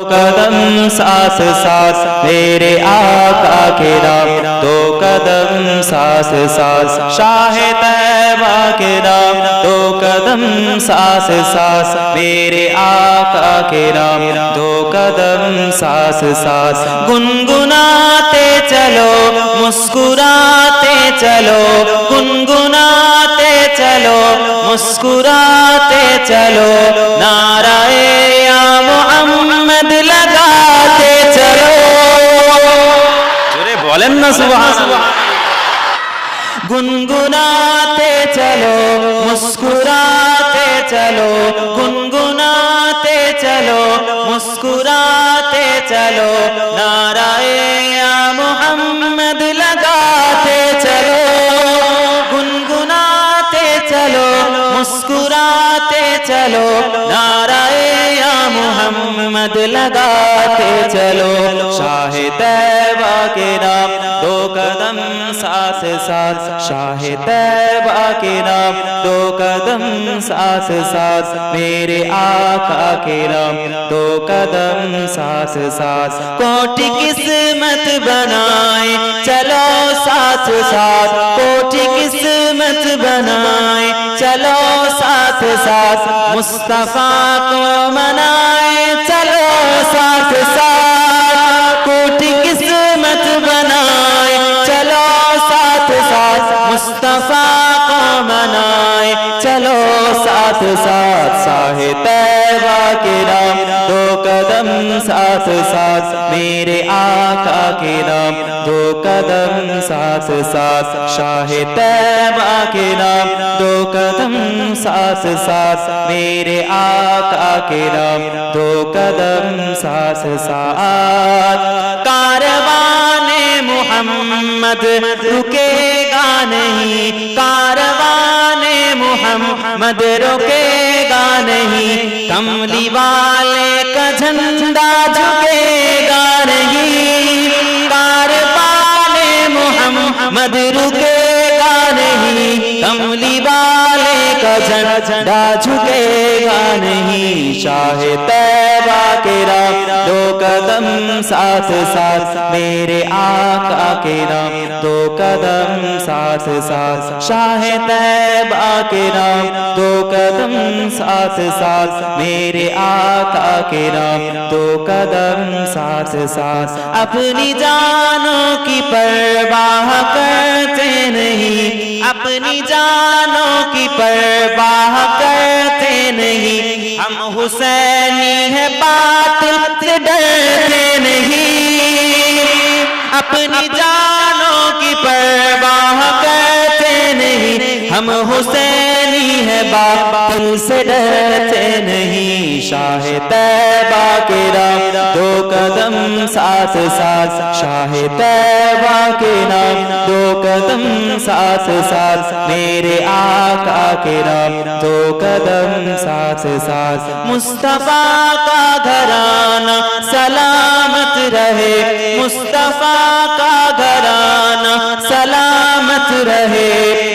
قدم ساتھ ساتھ میرے آقا کے نام، دو قدم ساتھ ساتھ شاہ طیبہ کے نام، دو قدم ساتھ ساتھ میرے آقا کے نام، دو قدم ساتھ ساتھ گنگناتے چلو مسکراتے چلو، گنگناتے چلو مسکراتے چلو، نعرہ یا محمد لگاتے چلو، جورے بولن نا سبحان اللہ، گنگناتے چلو مسکراتے چلو، گنگناتے چلو مسکراتے چلو، نعرہ یا محمد لگاتے چلو، گنگناتے چلو مسکراتے چلو، نعرہ یا محمد لگاتے چلو، شاہ طیبہ کے نام، دو قدم ساتھ ساتھ شاہ طیبہ کے نام، دو قدم ساتھ ساتھ میرے آقا کے نام، دو قدم ساتھ ساتھ کوٹی قسمت بنائے چلو ساتھ ساتھ، کوٹی قسمت بنائے چلو ساتھ ساتھ، مصطفیٰ کو منائے چلو ساتھ ساتھ، کوٹی قسمت بنائے چلو ساتھ ساتھ، مصطفیٰ کو منائے چلو ساتھ ساتھ، شاہ طیبہ کے نام، دو قدم ساتھ ساتھ میرے آقا کے نام، دو قدم ساتھ ساتھ شاہ طیبہ کے نام، دو قدم ساتھ ساتھ میرے آقا کے نام، دو قدم ساتھ ساتھ، کاروان محمد رکے گا نہیں، کاروان محمد رکے گا نہیں، کملی والے کا جھنڈا جھکے گا نہیں، کاروان محمد رکے گا نہیں، کملی والے کا جھنڈا جھکے گا نہیں، شاہ طیبہ کے نام، دو قدم ساتھ ساتھ میرے آقا کے نام، دو قدم ساتھ ساتھ شاہ طیبہ کے نام، دو قدم ساتھ ساتھ میرے آقا کے نام، دو قدم ساتھ ساتھ، اپنی جانوں کی پرواہ کرتے نہیں، اپنی جانوں کی پرواہ کرتے نہیں، ہم حسینی ہیں باطل سے ڈرتے نہیں، اپنی جانوں کی پرواہ کرتے نہیں، ہم حسینی ہیں باطل سے ڈرتے نہیں، شاہ طیبہ کے نام، دو قدم ساتھ ساتھ شاہ طیبہ کے نام، دو قدم ساتھ ساتھ میرے آقا کے نام، دو قدم ساتھ ساتھ، مصطفیٰ کا گھرانہ سلامت رہے، مصطفیٰ کا گھرانہ سلامت رہے،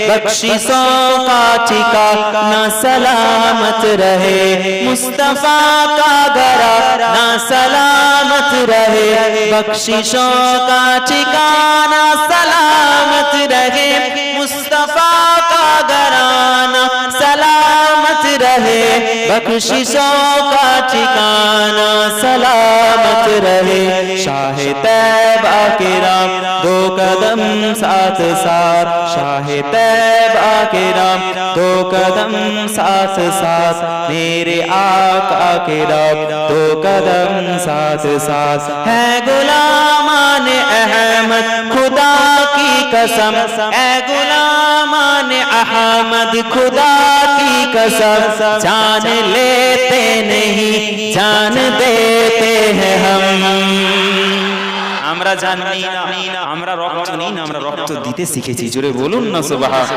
بخششوں کا ٹھکانہ سلامت رہے، مصطفیٰ کا گھرانہ سلامت رہے، بخششوں کا ٹھکانہ سلامت رہے، مصطفیٰ کا گھرانہ سلامت رہے، بخششوں کا ٹھکانہ سلامت رہے، شاہ طیبہ کے نام، دو قدم ساتھ ساتھ شاہ طیبہ کے نام، دو قدم ساتھ ساتھ میرے آقا کے نام، دو قدم ساتھ ساتھ، ہے غلامان احمد خدا کی قسم، اے غلامان احمد خدا کی قسم، جان لیتے نہیں جان دیتے ہیں ہم، আমরা জানি না আমরা রক্ত নিই না আমরা রক্ত দিতে শিখেছি, জোরে বলুন না সুবহান।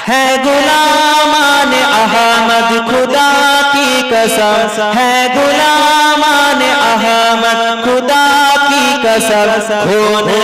ہے غلامان احمد خدا کی قسم، ہے غلامان احمد خدا کی قسم، خون